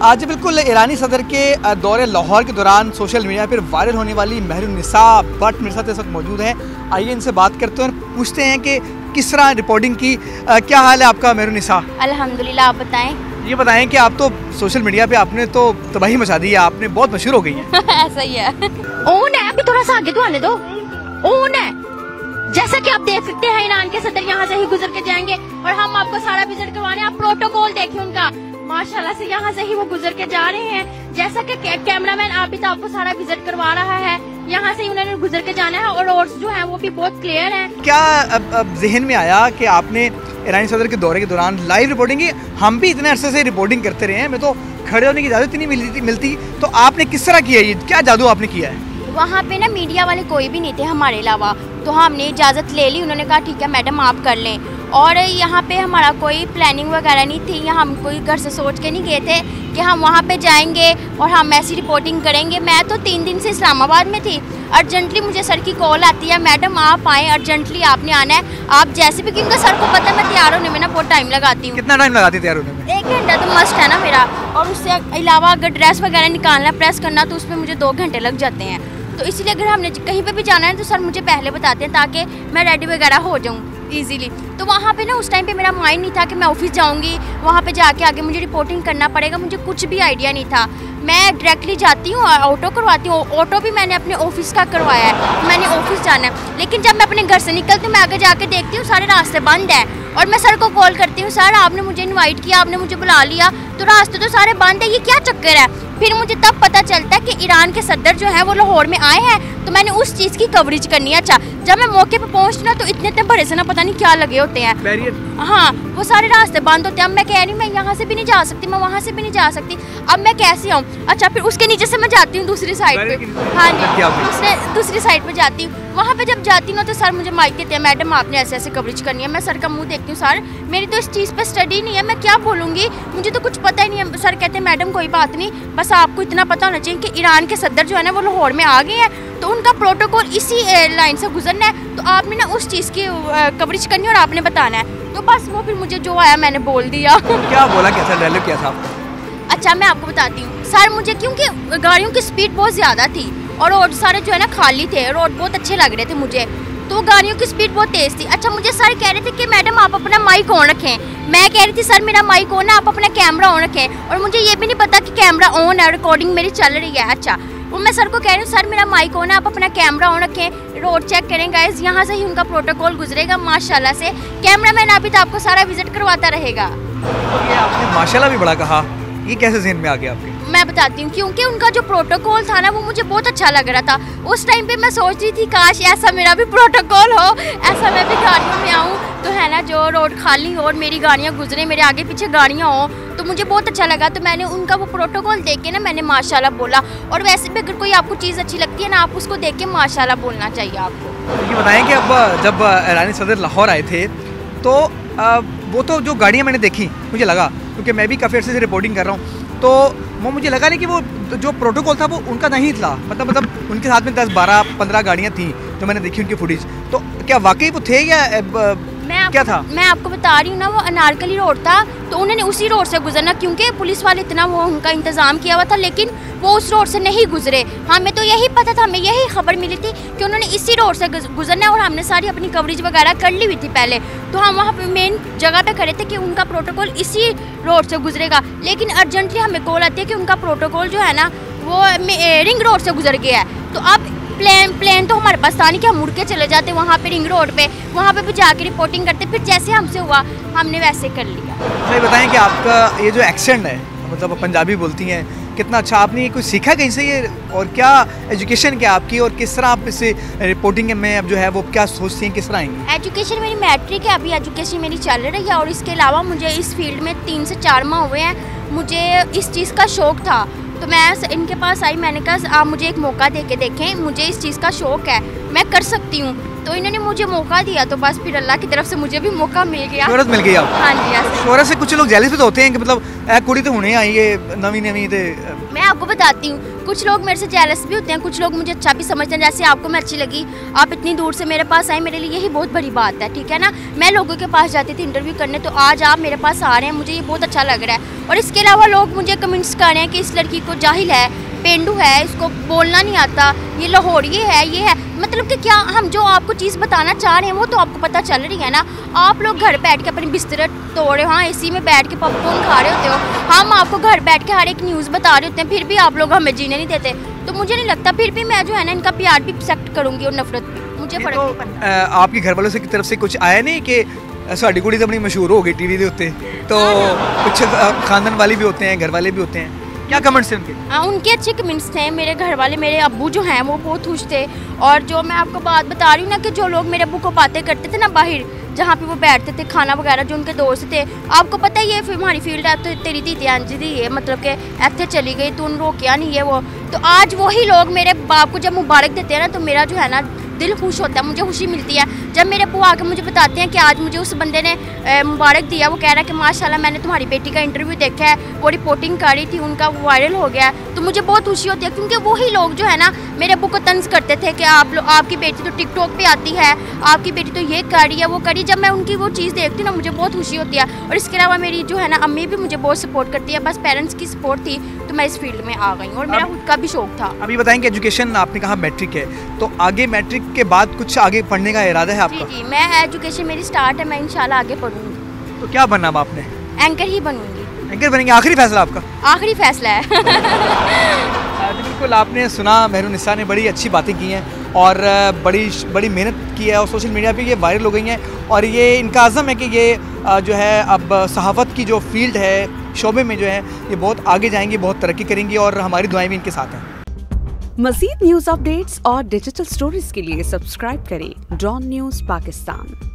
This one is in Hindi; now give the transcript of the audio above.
आज बिल्कुल ईरानी सदर के दौरे लाहौर के दौरान सोशल मीडिया पर वायरल होने वाली महरुन्निसा भट्ट मेरे साथ इस वक्त मौजूद है। आइए इनसे बात करते हैं और पूछते हैं कि किस तरह रिपोर्टिंग की। क्या हाल है आपका महरुन्निसा? अल्हम्दुलिल्लाह। आप बताएं। ये बताएं कि आप तो सोशल मीडिया पे आपने तो तबाही मचा दी है, आपने बहुत मशहूर हो गई है। ऐसा ही है। ओन है, अभी थोड़ा सा आगे तो आने दो। ओन है, जैसा कि आप देख सकते हैं ईरान के सदर यहाँ से ही गुजर के जाएंगे और हम आपको सारा विजिट करवाने। आप प्रोटोकॉल देखिए उनका, माशाल्लाह से यहाँ से ही वो गुजर के जा रहे हैं। जैसा कि कैमरामैन आप भी तो आपको सारा विजिट करवा रहा है, यहाँ से उन्होंने गुजर के जाना है और रोड्स जो है वो भी बहुत क्लियर है। क्या अब जहन में आया कि आपने ईरानी सदर के दौरे के दौरान लाइव रिपोर्टिंग की? हम भी इतने अरसे से रिपोर्टिंग करते रहे हैं, मैं तो खड़े होने की इजाजत ही नहीं मिलती, तो आपने किस तरह किया? ये क्या जादू आपने किया है? वहाँ पे ना मीडिया वाले कोई भी नहीं थे हमारे अलावा, तो हमने इजाज़त ले ली। उन्होंने कहा ठीक है मैडम आप कर लें। और यहाँ पे हमारा कोई प्लानिंग वगैरह नहीं थी, हम कोई घर से सोच के नहीं गए थे कि हम वहाँ पे जाएंगे और हम ऐसी रिपोर्टिंग करेंगे। मैं तो 3 दिन से इस्लामाबाद में थी। अर्जेंटली मुझे सर की कॉल आती है, मैडम आप आएँ, अर्जेंटली आपने आना है। आप जैसे भी, क्योंकि सर को पता है मैं तैयार होने में ना बहुत टाइम लगाती हूँ। कितना टाइम लगाती है तैयार होने में? 1 घंटा तो मस्ट है ना मेरा, और उससे अलावा अगर ड्रेस वगैरह निकालना प्रेस करना तो उसमें मुझे 2 घंटे लग जाते हैं। तो इसलिए अगर हमने कहीं पे भी जाना है तो सर मुझे पहले बताते हैं ताकि मैं रेडी वगैरह हो जाऊँ इजीली। तो वहाँ पे ना उस टाइम पे मेरा माइंड नहीं था कि मैं ऑफिस जाऊँगी, वहाँ पे जाके आगे मुझे रिपोर्टिंग करना पड़ेगा, मुझे कुछ भी आइडिया नहीं था। मैं डायरेक्टली जाती हूँ और ऑटो करवाती हूँ। ऑटो भी मैंने अपने ऑफिस का करवाया है, मैंने ऑफिस जाना है। लेकिन जब मैं अपने घर से निकलती हूँ, मैं आगे जाके देखती हूँ सारे रास्ते बंद है और मैं सर को कॉल करती हूँ, सर आपने मुझे इन्वाइट किया, आपने मुझे बुला लिया, तो रास्ते तो सारे बंद है, ये क्या चक्कर है? फिर मुझे तब पता चलता है कि ईरान के सदर जो है वो लाहौर में आए हैं, तो मैंने उस चीज़ की कवरेज करनी है। अच्छा, जब मैं मौके पे पहुंची ना तो इतने बड़े से ना पता नहीं क्या लगे होते हैं बैरियर। हाँ, वो सारे रास्ते बंद होते हैं। अब मैं कह रही हूँ मैं यहाँ से भी नहीं जा सकती, मैं वहाँ से भी नहीं जा सकती, अब मैं कैसे आऊँ? अच्छा, फिर उसके नीचे से मैं जाती हूँ दूसरी साइड पे। हाँ जी, दूसरी साइड पे जाती हूँ। वहाँ पे जब जाती हूँ ना तो सर मुझे माइक देते हैं, मैडम आपने ऐसे ऐसे कवरेज करनी है। मैं सर का मुँह देखती हूँ, सर मेरी तो इस चीज़ पर स्टडी नहीं है, मैं क्या बोलूँगी, मुझे तो कुछ पता ही नहीं है। सर कहते हैं मैडम कोई बात नहीं, बस आपको इतना पता होना चाहिए कि ईरान के सदर जो है ना वो लाहौर में आ गए हैं, तो उनका प्रोटोकॉल इसी लाइन से गुजरना है, तो आपने ना उस चीज़ की कवरेज करनी है और आपने बताना है। तो बस वो फिर मुझे जो आया मैंने बोल दिया। क्या बोला, कैसा डायलॉग क्या था आपका? अच्छा, मैं आपको बताती हूँ। सर मुझे, क्योंकि गाड़ियों की स्पीड बहुत ज़्यादा थी और रोड सारे जो है ना खाली थे, रोड बहुत अच्छे लग रहे थे मुझे, तो गाड़ियों की स्पीड बहुत तेज़ थी। अच्छा, मुझे सर कह रहे थे कि मैडम आप अपना माइक ऑन रखें। मैं कह रही थी सर मेरा माइक ऑन है, आप अपना कैमरा ऑन रखें, और मुझे ये भी नहीं पता कि कैमरा ऑन है, रिकॉर्डिंग मेरी चल रही है। अच्छा, वो मैं सर को कह रही हूँ सर मेरा माइक ऑन है, आप अपना कैमरा ऑन रखें, रोड चेक करें गाइस, यहाँ से ही उनका प्रोटोकॉल गुजरेगा। माशाल्लाह से कैमरामैन अभी तो आपको सारा विजिट करवाता रहेगा। ये आपने माशाल्लाह भी बड़ा कहा, ये कैसे ज़हन में आ गया आपके? मैं बताती हूँ, क्योंकि उनका जो प्रोटोकॉल था ना वो मुझे बहुत अच्छा लग रहा था। उस टाइम पे मैं सोच रही थी काश ऐसा मेरा भी प्रोटोकॉल हो, ऐसा मैं भी गाड़ियों में आऊँ तो है ना, जो रोड खाली हो और मेरी गाड़ियाँ गुजरे, मेरे आगे पीछे गाड़ियाँ हो, तो मुझे बहुत अच्छा लगा। तो मैंने उनका वो प्रोटोकॉल देख के ना मैंने माशाल्लाह बोला। और वैसे भी अगर कोई आपको चीज़ अच्छी लगती है ना, आप उसको देख के माशाल्लाह बोलना चाहिए आपको। ये बताएं कि अब जब ईरानी सदर लाहौर आए थे तो वो तो जो गाड़ियाँ मैंने देखी मुझे लगा, क्योंकि मैं भी काफ़ी अर्से से रिपोर्टिंग कर रहा हूँ, तो वो मुझे लगा नहीं कि वो जो प्रोटोकॉल था वो उनका नहीं था। मतलब उनके साथ में 10, 12, 15 गाड़ियाँ थी जो मैंने देखी उनकी फुटेज। तो क्या वाकई वो थे या क्या था? मैं आपको बता रही हूँ ना, वो अनारकली रोड था, तो उन्होंने उसी रोड से गुजरना, क्योंकि पुलिस वाले इतना वो उनका इंतज़ाम किया हुआ था, लेकिन वो उस रोड से नहीं गुजरे। हमें तो यही पता था, हमें यही खबर मिली थी कि उन्होंने इसी रोड से गुजरना है, और हमने सारी अपनी कवरेज वगैरह कर ली हुई थी पहले, तो हम वहाँ पे मेन जगह पे खड़े थे कि उनका प्रोटोकॉल इसी रोड से गुजरेगा। लेकिन अर्जेंटली हमें कॉल आती है कि उनका प्रोटोकॉल जो है ना वो रिंग रोड से गुजर गया है। तो अब प्लेन तो हमारे पास था नहीं कि हम मुड़ के चले जाते वहाँ पे रिंग रोड पे, वहाँ पे भी जाके रिपोर्टिंग करते। फिर जैसे हमसे हुआ हमने वैसे कर लिया। सही बताएं कि आपका ये जो एक्सेंट है, मतलब पंजाबी बोलती हैं, कितना अच्छा, आपने ये कुछ सीखा कहीं से ये? और क्या एजुकेशन क्या आपकी, और किस तरह आप इससे रिपोर्टिंग में अब जो है वो क्या सोचती हैं, किस तरह आएंगी? एजुकेशन मेरी मैट्रिक है, अभी एजुकेशन मेरी चल रही है, और इसके अलावा मुझे इस फील्ड में 3 से 4 माह हुए हैं। मुझे इस चीज़ का शौक़ था, तो मैं इनके पास आई, मैंने कहा आप मुझे एक मौका दे के देखें, मुझे इस चीज़ का शौक़ है, मैं कर सकती हूँ। तो इन्होंने मुझे मौका दिया, तो बस फिर अल्लाह की तरफ से मुझे भी मौका मिल गया। शोहरत मिल गई आपको? हाँ जी। शोहरत से कुछ लोग जेलस भी तो होते हैं कि मतलब कुड़ी तो होने आई है नवी नवी, मैं आपको बताती हूँ, कुछ लोग मेरे से जेलस भी होते हैं, कुछ लोग मुझे अच्छा भी समझते हैं। जैसे आपको मैं अच्छी लगी, आप इतनी दूर से मेरे पास आए, मेरे लिए यही बहुत बड़ी बात है, ठीक है ना। मैं लोगों के पास जाती थी इंटरव्यू करने, तो आज आप मेरे पास आ रहे हैं, मुझे ये बहुत अच्छा लग रहा है। और इसके अलावा लोग मुझे कमेंट्स कर रहे हैं कि इस लड़की को जाहिल है, पेंडू है, इसको बोलना नहीं आता, ये लाहौरी है, ये है। मतलब कि क्या हम जो आपको चीज़ बताना चाह रहे हैं वो तो आपको पता चल रही है ना। आप लोग घर बैठ के अपनी बिस्तर तोड़ रहे हो, हाँ एसी में बैठ के पॉपकॉर्न खा रहे होते हो, हम आपको घर बैठ के हर एक न्यूज़ बता रहे होते हैं, फिर भी आप लोग हमें जीने नहीं देते। तो मुझे नहीं लगता, फिर भी मैं जो है ना इनका प्यार भी एक्सेप्ट करूँगी और नफरत भी, मुझे फर्क नहीं पड़ता। आपके घर वालों से की तरफ से कुछ आया नहीं कि साड़ी कुड़ी तो बड़ी मशहूर हो गई टीवी के उत्ते, तो कुछ खानदान वाले भी होते हैं, घर वाले भी होते हैं, क्या कमेंट्स थे उनके? उनके अच्छे कमेंट्स थे। मेरे घर वाले, मेरे अब्बू जो हैं वो बहुत खुश थे। और जो मैं आपको बात बता रही हूँ ना कि जो लोग मेरे अब्बू को बातें करते थे ना बाहर, जहाँ पे वो बैठते थे खाना वगैरह, जो उनके दोस्त थे, आपको पता है ये फिर हमारी फील्ड है, तो तेरी दीदी अंजी दी है, मतलब कि ऐसे चली गई तो उन रोकिया नहीं है वो। तो आज वही लोग मेरे बाप को जब मुबारक देते हैं ना, तो मेरा जो है ना दिल खुश होता है, मुझे खुशी मिलती है। जब मेरे अब्बू आके मुझे बताते हैं कि आज मुझे उस बंदे ने मुबारक दिया, वो कह रहा है कि माशाल्लाह मैंने तुम्हारी बेटी का इंटरव्यू देखा है, वो रिपोर्टिंग कर रही थी, उनका वायरल हो गया, तो मुझे बहुत खुशी होती है। क्योंकि वही लोग जो है ना मेरे अब्बू को तंज करते थे कि आपकी बेटी तो टिकटॉक पे आती है, आपकी बेटी तो ये कर रही है, वो करी। जब मैं उनकी वो चीज़ देखती हूँ ना, मुझे बहुत खुशी होती है। और इसके अलावा मेरी जो है ना अम्मी भी मुझे बहुत सपोर्ट करती है, बस पेरेंट्स की सपोर्ट थी तो मैं इस फील्ड में आ गई, और मेरा खुद का भी शौक था। अभी बताएंगे एजुकेशन, आपने कहा मैट्रिक है, तो आगे मैट्रिक के बाद कुछ आगे पढ़ने का इरादा है आपका? जी, मैं एजुकेशन मेरी स्टार्ट है, मैं इंशाल्लाह आगे पढ़ूंगी। तो क्या बनना आपने? एंकर ही बनूंगी। एंकर बनेंगे? आखिरी फैसला आपका? आखिरी फैसला है। बिल्कुल, आपने सुना मेहरुनिसा ने बड़ी अच्छी बातें की हैं और बड़ी मेहनत की है, और सोशल मीडिया पे ये वायरल हो गई हैं, और ये इनका आज़म है कि ये जो है अब सहाफ़त की जो फील्ड है, शोबे में जो है ये बहुत आगे जाएंगी, बहुत तरक्की करेंगी, और हमारी दुआएं भी इनके साथ हैं। मज़ीद न्यूज़ अपडेट्स और डिजिटल स्टोरीज के लिए सब्सक्राइब करें डॉन न्यूज़ पाकिस्तान।